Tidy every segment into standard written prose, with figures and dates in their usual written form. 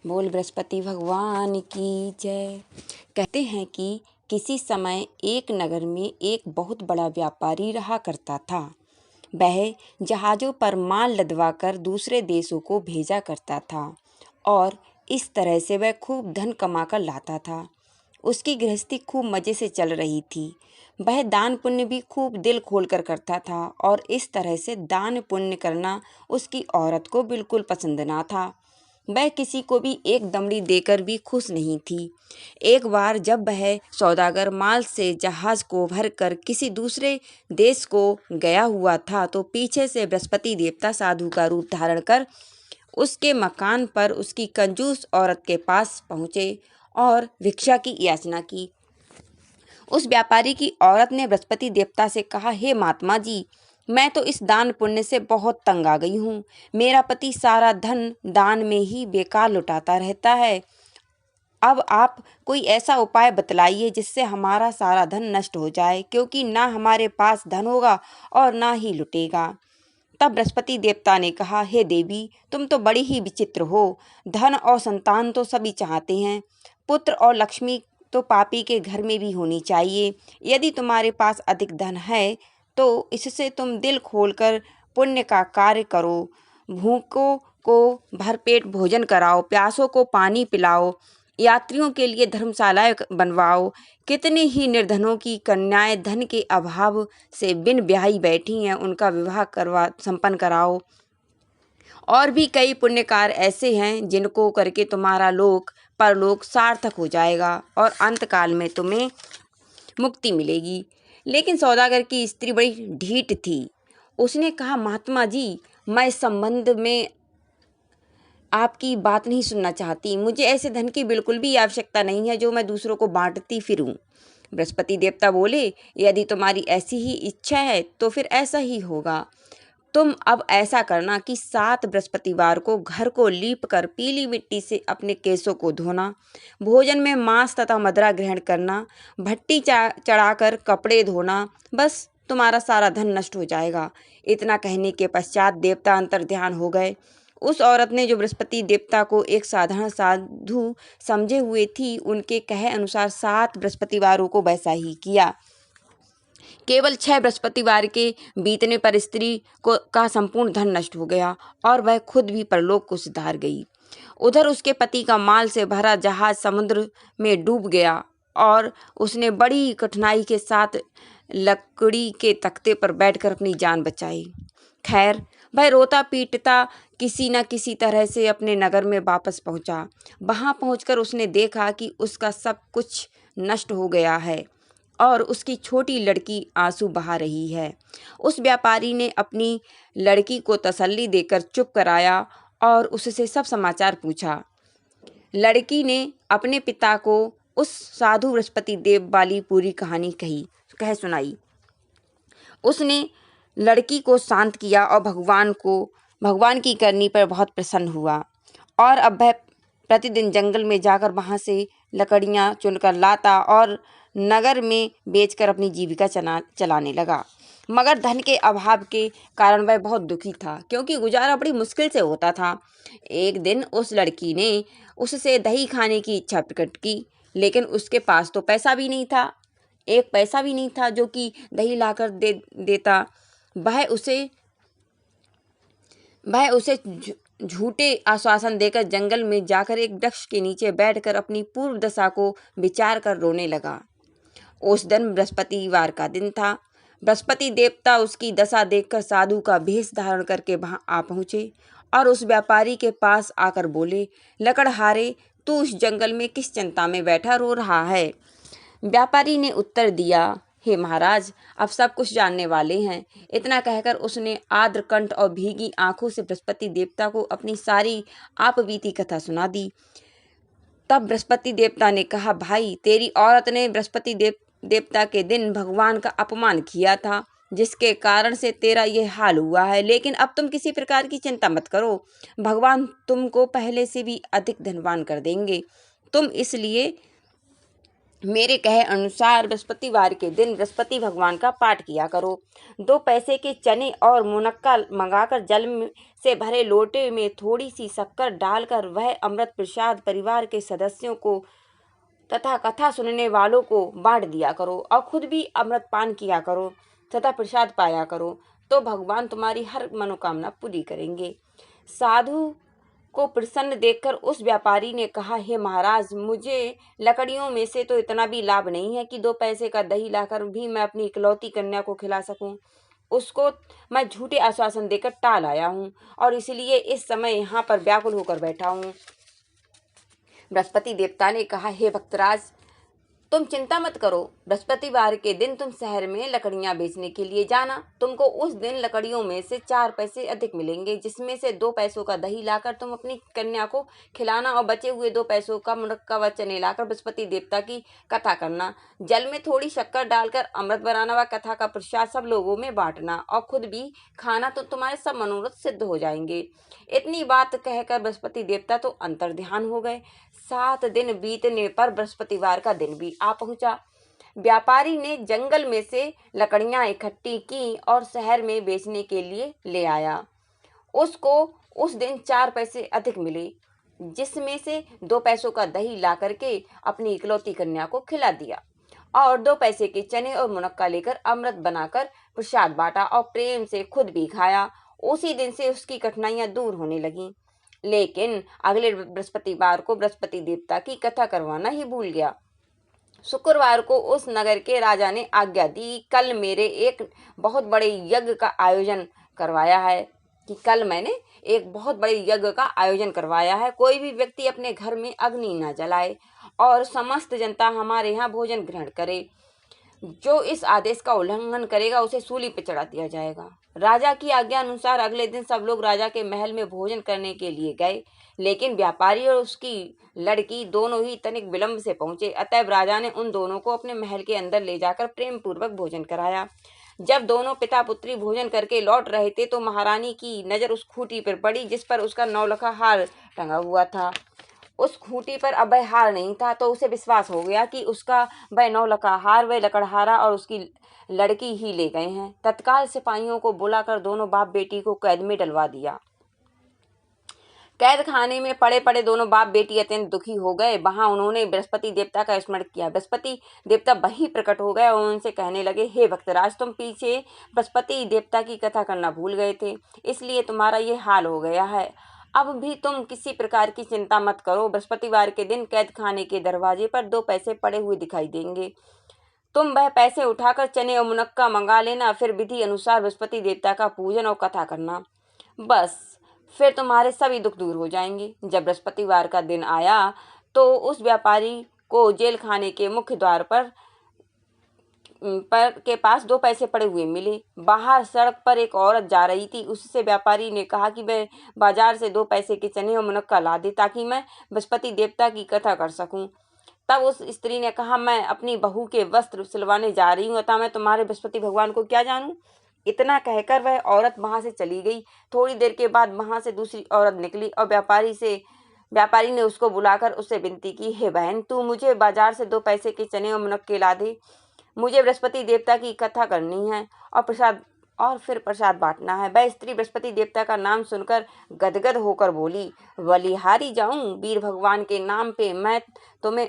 बोल बृहस्पति भगवान की जय। कहते हैं कि किसी समय एक नगर में एक बहुत बड़ा व्यापारी रहा करता था। वह जहाज़ों पर माल लदवाकर दूसरे देशों को भेजा करता था और इस तरह से वह खूब धन कमाकर लाता था। उसकी गृहस्थी खूब मज़े से चल रही थी। वह दान पुण्य भी खूब दिल खोलकर करता था और इस तरह से दान पुण्य करना उसकी औरत को बिल्कुल पसंद ना था। वह किसी को भी एक दमड़ी देकर भी खुश नहीं थी। एक बार जब वह सौदागर माल से जहाज़ को भरकर किसी दूसरे देश को गया हुआ था तो पीछे से बृहस्पति देवता साधु का रूप धारण कर उसके मकान पर उसकी कंजूस औरत के पास पहुँचे और भिक्षा की याचना की। उस व्यापारी की औरत ने बृहस्पति देवता से कहा, हे महात्मा जी, मैं तो इस दान पुण्य से बहुत तंग आ गई हूँ। मेरा पति सारा धन दान में ही बेकार लुटाता रहता है। अब आप कोई ऐसा उपाय बतलाइए जिससे हमारा सारा धन नष्ट हो जाए, क्योंकि ना हमारे पास धन होगा और ना ही लुटेगा। तब बृहस्पति देवता ने कहा, हे देवी, तुम तो बड़ी ही विचित्र हो। धन और संतान तो सभी चाहते हैं, पुत्र और लक्ष्मी तो पापी के घर में भी होनी चाहिए। यदि तुम्हारे पास अधिक धन है तो इससे तुम दिल खोलकर पुण्य का कार्य करो। भूखों को भरपेट भोजन कराओ, प्यासों को पानी पिलाओ, यात्रियों के लिए धर्मशालाएं बनवाओ। कितने ही निर्धनों की कन्याएं धन के अभाव से बिन ब्याही बैठी हैं, उनका विवाह संपन्न कराओ। और भी कई पुण्य कार्य ऐसे हैं जिनको करके तुम्हारा लोक परलोक सार्थक हो जाएगा और अंतकाल में तुम्हें मुक्ति मिलेगी। लेकिन सौदागर की स्त्री बड़ी ढीठ थी। उसने कहा, महात्मा जी, मैं इस संबंध में आपकी बात नहीं सुनना चाहती। मुझे ऐसे धन की बिल्कुल भी आवश्यकता नहीं है जो मैं दूसरों को बांटती फिरूं। बृहस्पति देवता बोले, यदि तुम्हारी ऐसी ही इच्छा है तो फिर ऐसा ही होगा। तुम अब ऐसा करना कि 7 बृहस्पतिवार को घर को लीप कर पीली मिट्टी से अपने केसों को धोना, भोजन में मांस तथा मदिरा ग्रहण करना, भट्टी चढ़ाकर कपड़े धोना, बस तुम्हारा सारा धन नष्ट हो जाएगा। इतना कहने के पश्चात देवता अंतर्ध्यान हो गए। उस औरत ने, जो बृहस्पति देवता को एक साधारण साधु समझे हुए थी, उनके कहे अनुसार 7 बृहस्पतिवारों को वैसा ही किया। केवल 6 बृहस्पतिवार के बीतने पर स्त्री को का संपूर्ण धन नष्ट हो गया और वह खुद भी परलोक को सिधार गई। उधर उसके पति का माल से भरा जहाज समुद्र में डूब गया और उसने बड़ी कठिनाई के साथ लकड़ी के तख्ते पर बैठकर अपनी जान बचाई। खैर, वह रोता पीटता किसी न किसी तरह से अपने नगर में वापस पहुंचा। वहां पहुंचकर उसने देखा कि उसका सब कुछ नष्ट हो गया है और उसकी छोटी लड़की आंसू बहा रही है। उस व्यापारी ने अपनी लड़की को तसल्ली देकर चुप कराया और उससे सब समाचार पूछा। लड़की ने अपने पिता को उस साधु बृहस्पति देव वाली पूरी कहानी कह सुनाई। उसने लड़की को शांत किया और भगवान की करनी पर बहुत प्रसन्न हुआ और अब वह प्रतिदिन जंगल में जाकर वहाँ से लकड़ियाँ चुनकर लाता और नगर में बेचकर अपनी जीविका चलाने लगा। मगर धन के अभाव के कारण वह बहुत दुखी था, क्योंकि गुजारा बड़ी मुश्किल से होता था। एक दिन उस लड़की ने उससे दही खाने की इच्छा प्रकट की, लेकिन उसके पास तो पैसा भी नहीं था। एक पैसा भी नहीं था जो कि दही लाकर देता। वह उसे झूठे आश्वासन देकर जंगल में जाकर एक वृक्ष के नीचे बैठकर अपनी पूर्व दशा को विचार कर रोने लगा। उस दिन बृहस्पतिवार का दिन था। बृहस्पति देवता उसकी दशा देखकर साधु का भेष धारण करके वहां आ पहुंचे और उस व्यापारी के पास आकर बोले, लकड़हारे, तू इस जंगल में किस चिंता में बैठा रो रहा है? व्यापारी ने उत्तर दिया, हे महाराज, अब सब कुछ जानने वाले हैं। इतना कहकर उसने आर्द्र कंठ और भीगी आंखों से बृहस्पति देवता को अपनी सारी आपबीती कथा सुना दी। तब बृहस्पति देवता ने कहा, भाई, तेरी औरत ने बृहस्पति देवता के दिन भगवान का अपमान किया था, जिसके कारण से तेरा यह हाल हुआ है। लेकिन अब तुम किसी प्रकार की चिंता मत करो, भगवान तुमको पहले से भी अधिक धनवान कर देंगे। तुम इसलिए मेरे कहे अनुसार बृहस्पतिवार के दिन बृहस्पति भगवान का पाठ किया करो। 2 पैसे के चने और मुनक्का मंगाकर जल से भरे लोटे में थोड़ी सी शक्कर डालकर वह अमृत प्रसाद परिवार के सदस्यों को तथा कथा सुनने वालों को बांट दिया करो और खुद भी अमृत पान किया करो तथा प्रसाद पाया करो, तो भगवान तुम्हारी हर मनोकामना पूरी करेंगे। साधु को प्रसन्न देखकर उस व्यापारी ने कहा, हे महाराज, मुझे लकड़ियों में से तो इतना भी लाभ नहीं है कि 2 पैसे का दही लाकर भी मैं अपनी इकलौती कन्या को खिला सकूं। उसको मैं झूठे आश्वासन देकर टाल आया हूँ और इसलिए इस समय यहाँ पर व्याकुल होकर बैठा हूँ। बृहस्पति देवता ने कहा, हे भक्तराज, तुम चिंता मत करो। बृहस्पतिवार के दिन तुम शहर में लकड़ियां बेचने के लिए जाना। तुमको उस दिन लकड़ियों में से 4 पैसे अधिक मिलेंगे, जिसमें से 2 पैसों का दही लाकर तुम अपनी कन्या को खिलाना और बचे हुए 2 पैसों का मुनक्का व चने लाकर बृहस्पति देवता की कथा करना। जल में थोड़ी शक्कर डालकर अमृत बनाना व कथा का प्रसाद सब लोगों में बांटना और खुद भी खाना, तो तुम्हारे सब मनोरथ सिद्ध हो जाएंगे। इतनी बात कहकर बृहस्पति देवता तो अंतर्ध्यान हो गए। 7 दिन बीतने पर बृहस्पतिवार का दिन भी आ पहुंचा। व्यापारी ने जंगल में से लकड़ियां इकट्ठी की और शहर में बेचने के लिए ले आया। उसको उस दिन 4 पैसे अधिक मिले, जिसमें से 2 पैसों का दही ला करके अपनी इकलौती कन्या को खिला दिया और 2 पैसे के चने और मुनक्का लेकर अमृत बनाकर प्रसाद बांटा और प्रेम से खुद भी खाया। उसी दिन से उसकी कठिनाइयां दूर होने लगीं। लेकिन अगले बृहस्पतिवार को बृहस्पति देवता की कथा करवाना ही भूल गया। शुक्रवार को उस नगर के राजा ने आज्ञा दी, कल मेरे एक बहुत बड़े यज्ञ का आयोजन करवाया है कल मैंने एक बहुत बड़े यज्ञ का आयोजन करवाया है। कोई भी व्यक्ति अपने घर में अग्नि न जलाए और समस्त जनता हमारे यहाँ भोजन ग्रहण करे। जो इस आदेश का उल्लंघन करेगा उसे सूली पर चढ़ा दिया जाएगा। राजा की आज्ञा अनुसार अगले दिन सब लोग राजा के महल में भोजन करने के लिए गए, लेकिन व्यापारी और उसकी लड़की दोनों ही तनिक विलंब से पहुंचे। अतएव राजा ने उन दोनों को अपने महल के अंदर ले जाकर प्रेम पूर्वक भोजन कराया। जब दोनों पिता पुत्री भोजन करके लौट रहे थे तो महारानी की नजर उस खूंटी पर पड़ी जिस पर उसका 9 लखा हार टंगा हुआ था। उस खूंटी पर अब वह हार नहीं था, तो उसे विश्वास हो गया कि उसका वह 9 लखा हार वह लकड़हारा और उसकी लड़की ही ले गए हैं। तत्काल सिपाहियों को बुलाकर दोनों बाप बेटी को कैद में डलवा दिया। कैद खाने में पड़े पड़े दोनों बाप बेटी अत्यंत दुखी हो गए। वहां उन्होंने बृहस्पति देवता का स्मरण किया। बृहस्पति देवता वही प्रकट हो गए और उनसे कहने लगे, हे भक्तराज, तुम पीछे बृहस्पति देवता की कथा करना भूल गए थे, इसलिए तुम्हारा ये हाल हो गया है। अब भी तुम किसी प्रकार की चिंता मत करो। बृहस्पतिवार के दिन कैद खाने के दरवाजे पर 2 पैसे पड़े हुए दिखाई देंगे। तुम वह पैसे उठाकर चने और मुनक्का मंगा लेना, फिर विधि अनुसार बृहस्पति देवता का पूजन और कथा करना। बस फिर तुम्हारे सभी दुख दूर हो जाएंगे। जब बृहस्पतिवार का दिन आया तो उस व्यापारी को जेल खाने के मुख्य द्वार पर के पास 2 पैसे पड़े हुए मिले। बाहर सड़क पर एक औरत जा रही थी। उससे व्यापारी ने कहा कि वह बाजार से 2 पैसे के चने और मुनक्का ला दे ताकि मैं बृहस्पति देवता की कथा कर सकूं। तब उस स्त्री ने कहा, मैं अपनी बहू के वस्त्र सिलवाने जा रही हूँ, अतः मैं तुम्हारे बृहस्पति भगवान को क्या जानूं। इतना कहकर वह औरत वहां से चली गई। थोड़ी देर के बाद वहां से दूसरी औरत निकली और व्यापारी ने उसको बुलाकर उससे विनती की, हे बहन, तू मुझे बाजार से 2 पैसे के चने और मुनक्के ला दे। मुझे बृहस्पति देवता की कथा करनी है और फिर प्रसाद बांटना है। वह स्त्री बृहस्पति देवता का नाम सुनकर गदगद होकर बोली, बलिहारी जाऊं, वीर भगवान के नाम पे मैं तुम्हें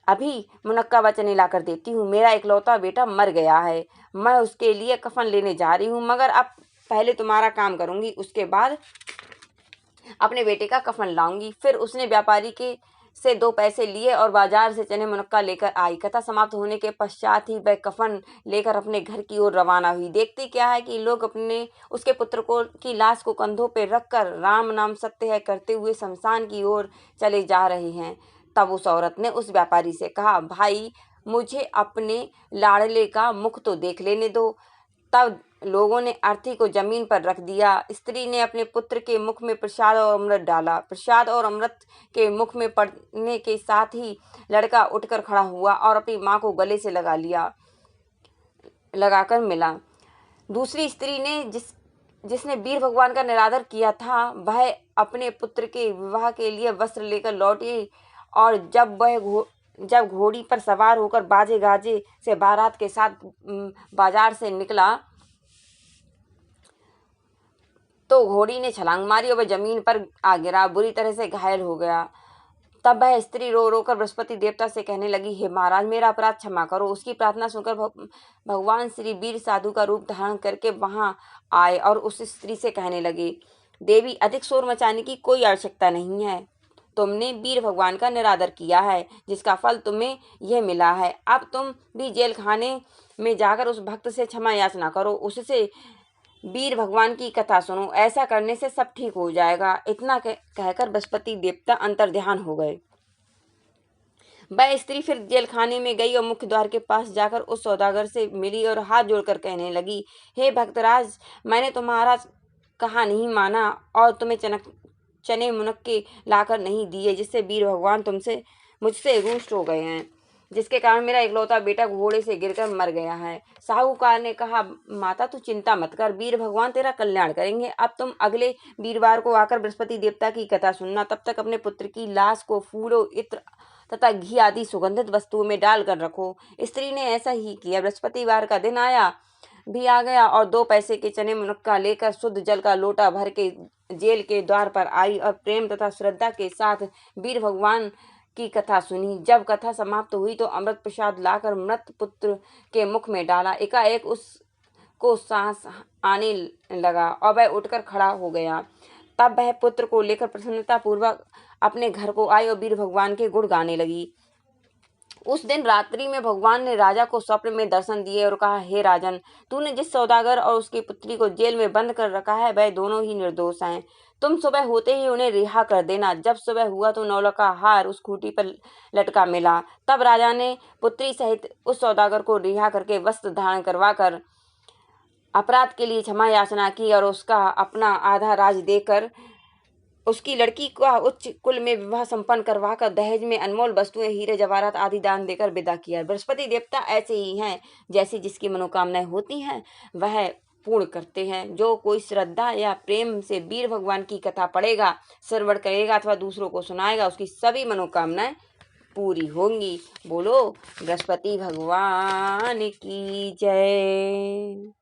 अभी मुनक्का व चने लाकर देती हूँ। मेरा इकलौता बेटा मर गया है, मैं उसके लिए कफन लेने जा रही हूँ, मगर अब पहले तुम्हारा काम करूँगी, उसके बाद अपने बेटे का कफन लाऊंगी। फिर उसने व्यापारी के से 2 पैसे लिए और बाजार से चने मुनक्का लेकर आई। कथा समाप्त होने के पश्चात ही वह कफन लेकर अपने घर की ओर रवाना हुई। देखते क्या है कि लोग उसके पुत्र की लाश को कंधों पर रखकर राम नाम सत्य है करते हुए शमशान की ओर चले जा रहे हैं। तब उस औरत ने उस व्यापारी से कहा, भाई, मुझे अपने लाड़ले का मुख तो देख लेने दो। तब लोगों ने अर्थी को जमीन पर रख दिया। स्त्री ने अपने पुत्र के मुख में प्रसाद और अमृत डाला। प्रसाद और अमृत के मुख में पड़ने के साथ ही लड़का उठकर खड़ा हुआ और अपनी माँ को गले से लगाकर मिला। दूसरी स्त्री ने जिसने वीर भगवान का निरादर किया था, वह अपने पुत्र के विवाह के लिए वस्त्र लेकर लौटी और जब वह जब घोड़ी पर सवार होकर बाजे गाजे से बारात के साथ बाजार से निकला तो घोड़ी ने छलांग मारी और वह जमीन पर आ गिरा, बुरी तरह से घायल हो गया। तब वह स्त्री रो रो कर बृहस्पति देवता से कहने लगी, हे महाराज, मेरा अपराध क्षमा करो। उसकी प्रार्थना सुनकर भगवान श्री वीर साधु का रूप धारण करके वहां आए और उस स्त्री से कहने लगे, देवी, अधिक शोर मचाने की कोई आवश्यकता नहीं है। तुमने वीर भगवान का निरादर किया है, जिसका फल तुम्हें यह मिला है। अब तुम भी जेल खाने में जाकर उस भक्त से क्षमा याचना करो, उससे वीर भगवान की कथा सुनो। ऐसा करने से सब ठीक हो जाएगा। इतना कहकर बृहस्पति देवता अंतर्ध्यान हो गए। वह स्त्री फिर जेल खाने में गई और मुख्य द्वार के पास जाकर उस सौदागर से मिली और हाथ जोड़कर कहने लगी, हे भक्तराज, मैंने तुम्हारा कहा नहीं माना और तुम्हें चने मुनक्के लाकर नहीं दिए, जिससे वीर भगवान मुझसे रुष्ट हो गए हैं, जिसके कारण मेरा इकलौता बेटा घोड़े से गिरकर मर गया है। साहूकार ने कहा, माता तू चिंता मत कर, वीर भगवान तेरा कल्याण करेंगे। अब तुम अगले वीरवार को आकर बृहस्पति देवता की कथा सुनना। तब तक अपने पुत्र की लाश को फूलों, इत्र तथा घी आदि सुगंधित वस्तुओं में डालकर रखो। स्त्री ने ऐसा ही किया। बृहस्पतिवार का दिन आ गया और 2 पैसे के चने मुनक्का लेकर शुद्ध जल का लोटा भर के जेल के द्वार पर आई और प्रेम तथा श्रद्धा के साथ वीर भगवान की कथा सुनी। जब कथा समाप्त हुई तो अमृत प्रसाद लाकर मृत पुत्र के मुख में डाला। एकाएक उसको सांस आने लगा और वह उठकर खड़ा हो गया। तब वह पुत्र को लेकर प्रसन्नता पूर्वक अपने घर को आई और वीर भगवान के गुण गाने लगी। उस दिन रात्रि में भगवान ने राजा को स्वप्न में दर्शन दिए और कहा, हे राजन, तूने जिस सौदागर और उसकी पुत्री को जेल में बंद कर रखा है, वह दोनों ही निर्दोष हैं। तुम सुबह होते ही उन्हें रिहा कर देना। जब सुबह हुआ तो नौलखा का हार उस खूंटी पर लटका मिला। तब राजा ने पुत्री सहित उस सौदागर को रिहा करके वस्त्र धारण करवाकर अपराध के लिए क्षमा याचना की और उसका अपना आधा राज देकर उसकी लड़की का उच्च कुल में विवाह संपन्न करवाकर दहेज में अनमोल वस्तुएं, हीरे जवाहरात आदि दान देकर विदा किया। बृहस्पति देवता ऐसे ही हैं, जैसी जिसकी मनोकामनाएं होती हैं वह पूर्ण करते हैं। जो कोई श्रद्धा या प्रेम से वीर भगवान की कथा पढ़ेगा, श्रवण करेगा अथवा दूसरों को सुनाएगा, उसकी सभी मनोकामनाएं पूरी होंगी। बोलो बृहस्पति भगवान की जय।